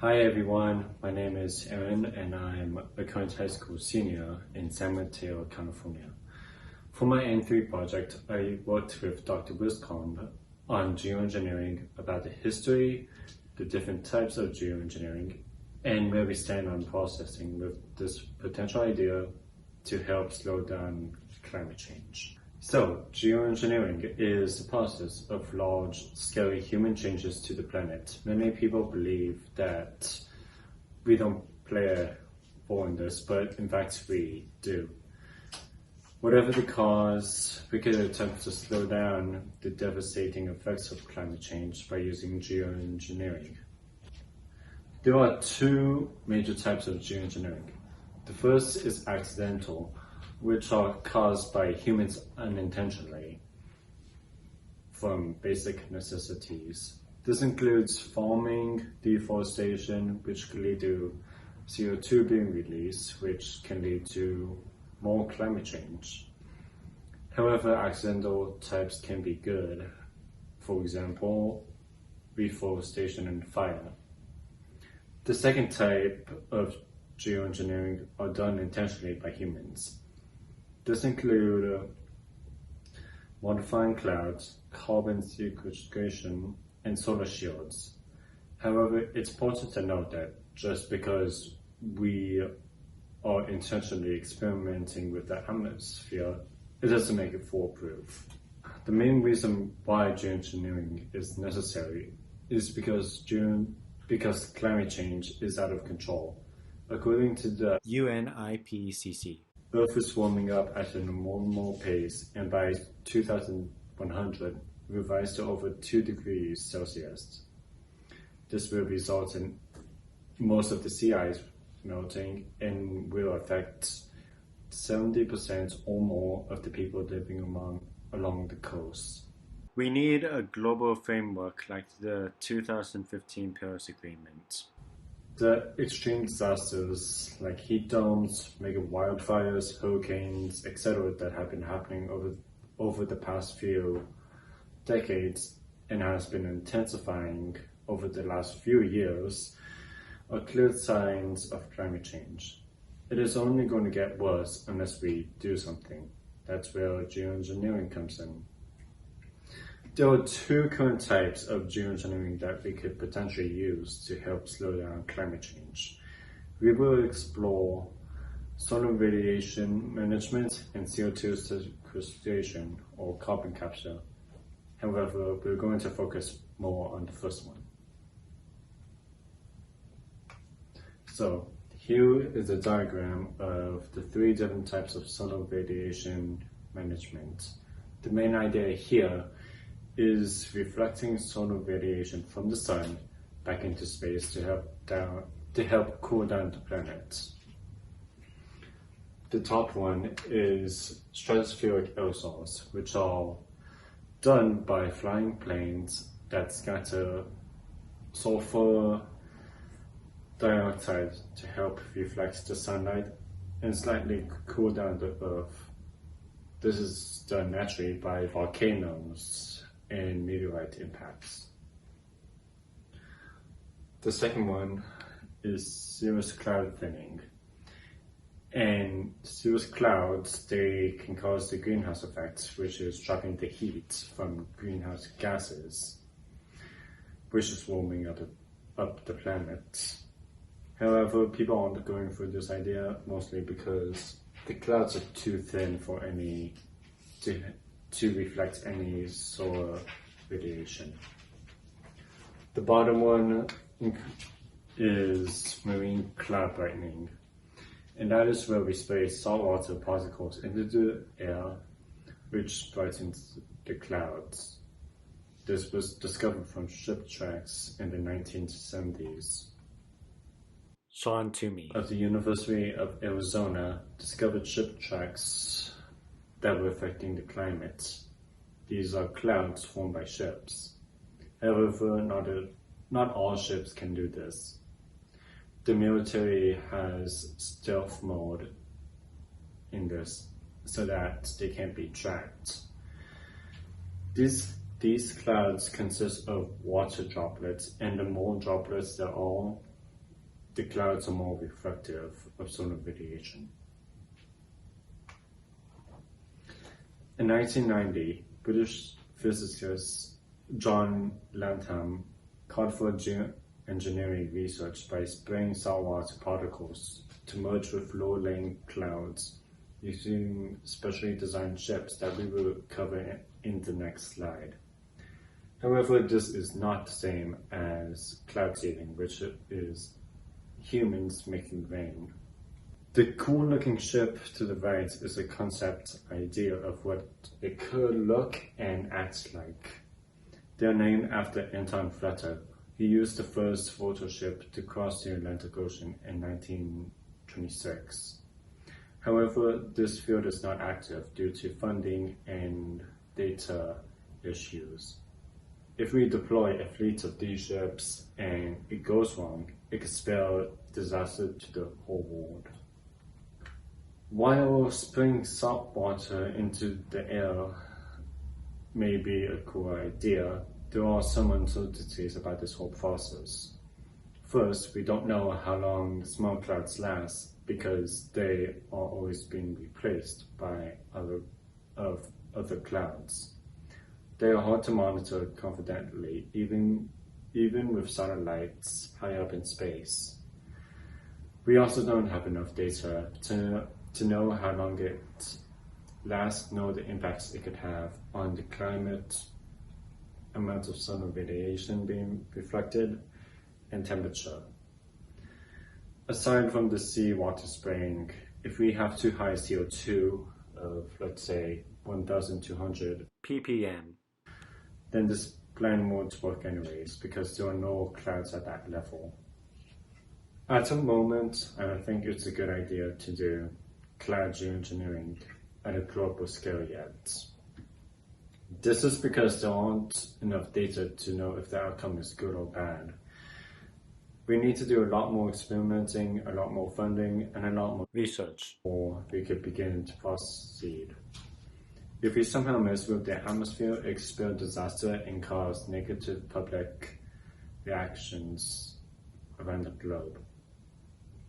Hi everyone, my name is Aaron and I'm a current high school senior in San Mateo, California. For my N3 project, I worked with Dr. Wiscombe on geoengineering, about the history, the different types of geoengineering, and where we stand on processing with this potential idea to help slow down climate change. So, geoengineering is the process of large-scale human changes to the planet. Many people believe that we don't play a role in this, but in fact we do. Whatever the cause, we could attempt to slow down the devastating effects of climate change by using geoengineering. There are two major types of geoengineering. The first is accidental, which are caused by humans unintentionally from basic necessities. This includes farming, deforestation, which can lead to CO2 being released, which can lead to more climate change. However, accidental types can be good. For example, reforestation and fire. The second type of geoengineering are done intentionally by humans. This includes modifying clouds, carbon sequestration, and solar shields. However, it's important to note that just because we are intentionally experimenting with the atmosphere, it doesn't make it foolproof. The main reason why geoengineering is necessary is because climate change is out of control. According to the UNIPCC, Earth is warming up at an abnormal pace, and by 2100, will rise to over 2 degrees Celsius. This will result in most of the sea ice melting and will affect 70% or more of the people living along the coast. We need a global framework like the 2015 Paris Agreement. The extreme disasters like heat domes, mega wildfires, hurricanes, etc. that have been happening over the past few decades and has been intensifying over the last few years are clear signs of climate change. It is only going to get worse unless we do something. That's where geoengineering comes in. There are two current types of geoengineering that we could potentially use to help slow down climate change. We will explore solar radiation management and CO2 sequestration or carbon capture. However, we're going to focus more on the first one. So, here is a diagram of the 3 different types of solar radiation management. The main idea here is reflecting solar radiation from the sun back into space to help cool down the planet. The top one is stratospheric aerosols, which are done by flying planes that scatter sulfur dioxide to help reflect the sunlight and slightly cool down the Earth. This is done naturally by volcanoes and meteorite impacts. The second one is cirrus cloud thinning. And cirrus clouds, they can cause the greenhouse effect, which is trapping the heat from greenhouse gases, which is warming up the planet. However, people aren't going for this idea mostly because the clouds are too thin for to reflect any solar radiation. The bottom one is marine cloud brightening, and that is where we spray saltwater particles into the air, which brightens the clouds. This was discovered from shipwrecks in the 1970s. Sean Toomey of the University of Arizona discovered shipwrecks that were affecting the climate. These are clouds formed by ships. However, not all ships can do this. The military has stealth mode in this so that they can't be tracked. These clouds consist of water droplets, and the more droplets there are, the clouds are more reflective of solar radiation. In 1990, British physicist John Lantham called for geoengineering research by spraying saltwater particles to merge with low-lying clouds using specially designed ships that we will cover in the next slide. However, this is not the same as cloud seeding, which is humans making rain. The cool-looking ship to the right is a concept idea of what it could look and act like. They are named after Anton Fletter. He used the first Photoship to cross the Atlantic Ocean in 1926. However, this field is not active due to funding and data issues. If we deploy a fleet of these ships and it goes wrong, it could spell disaster to the whole world. While spraying salt water into the air may be a cool idea, there are some uncertainties about this whole process. First, we don't know how long small clouds last because they are always being replaced by other clouds. They are hard to monitor confidently, even with satellites high up in space. We also don't have enough data to know how long it lasts, nor the impacts it could have on the climate, amount of solar radiation being reflected, and temperature. Aside from the seawater spraying, if we have too high CO2 of, let's say, 1,200 ppm, then this plan won't work anyways because there are no clouds at that level. At the moment, I don't think it's a good idea to do cloud geoengineering at a global scale yet. This is because there aren't enough data to know if the outcome is good or bad. We need to do a lot more experimenting, a lot more funding, and a lot more research before we could begin to proceed. If we somehow mess with the atmosphere, it could spell disaster and cause negative public reactions around the globe.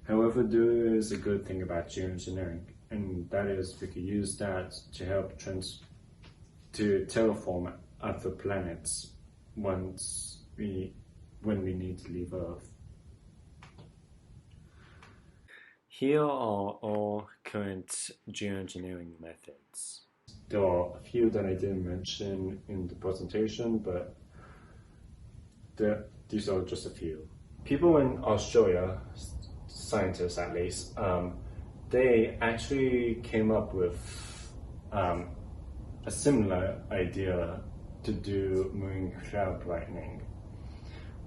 However, there is a good thing about geoengineering, and that is we could use that to help to terraform other planets when we need to leave Earth. Here are all current geoengineering methods. There are a few that I didn't mention in the presentation, but these are just a few. People in Australia, scientists at least, they actually came up with a similar idea to do marine cloud brightening.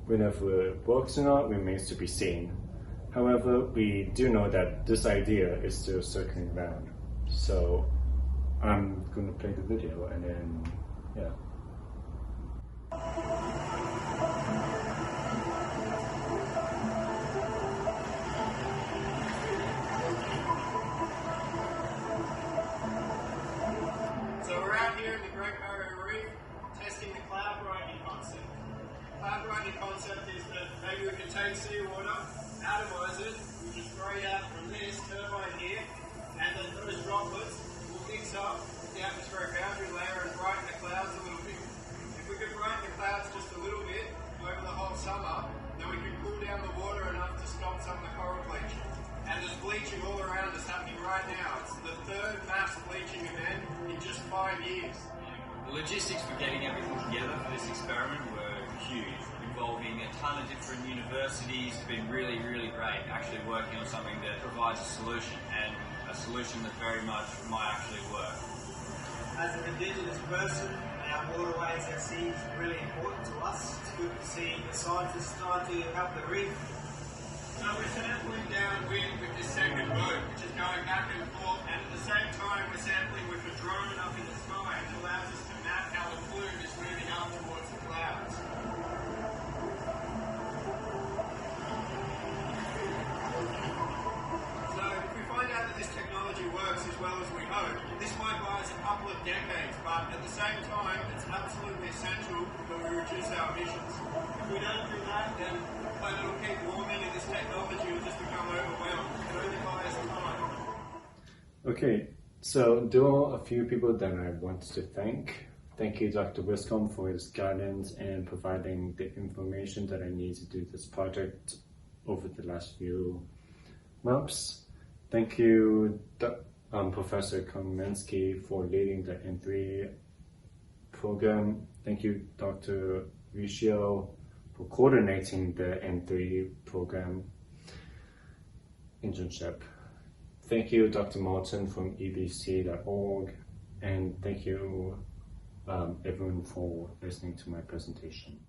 Whether it works or not remains to be seen. However, we do know that this idea is still circling around. So I'm going to play the video and then, yeah. So we're out here in the Great Barrier Reef testing the cloud brightening concept. Cloud brightening concept is that maybe we can take seawater, atomize it, we just spray it out from this turbine here, and then those droplets will mix up the atmospheric boundary layer and brighten the clouds a little bit. If we could brighten the clouds just a little bit over the whole summer, then we can cool down the water enough to stop some of the coral bleaching. And there's bleaching all around us happening right now. It's the third mass bleaching event in just 5 years. The logistics for getting everything together for this experiment were huge, involving a ton of different universities. It's been really, really great actually working on something that provides a solution, and a solution that very much might actually work. As an Indigenous person, our waterways, our seas are really important to us. It's good to see the scientists start to help the reef. So we're sampling downwind with this second boat, which is going back and forth, and at the same time we're sampling with a drone up in the sky, and it allows us to map how the plume is moving up towards the clouds. So if we find out that this technology works as well as we hope, this might buy us a couple of decades, but at the same time it's absolutely essential that we reduce our emissions. If we don't do that, then the planet will keep warming and this technology Okay, so there are a few people that I want to thank. Thank you, Dr. Wiscombe, for his guidance and providing the information that I need to do this project over the last few months. Thank you, Professor Komensky, for leading the N3 program. Thank you, Dr. Riccio, for coordinating the N3 program internship. Thank you, Dr. Martin from ebc.org, and thank you everyone for listening to my presentation.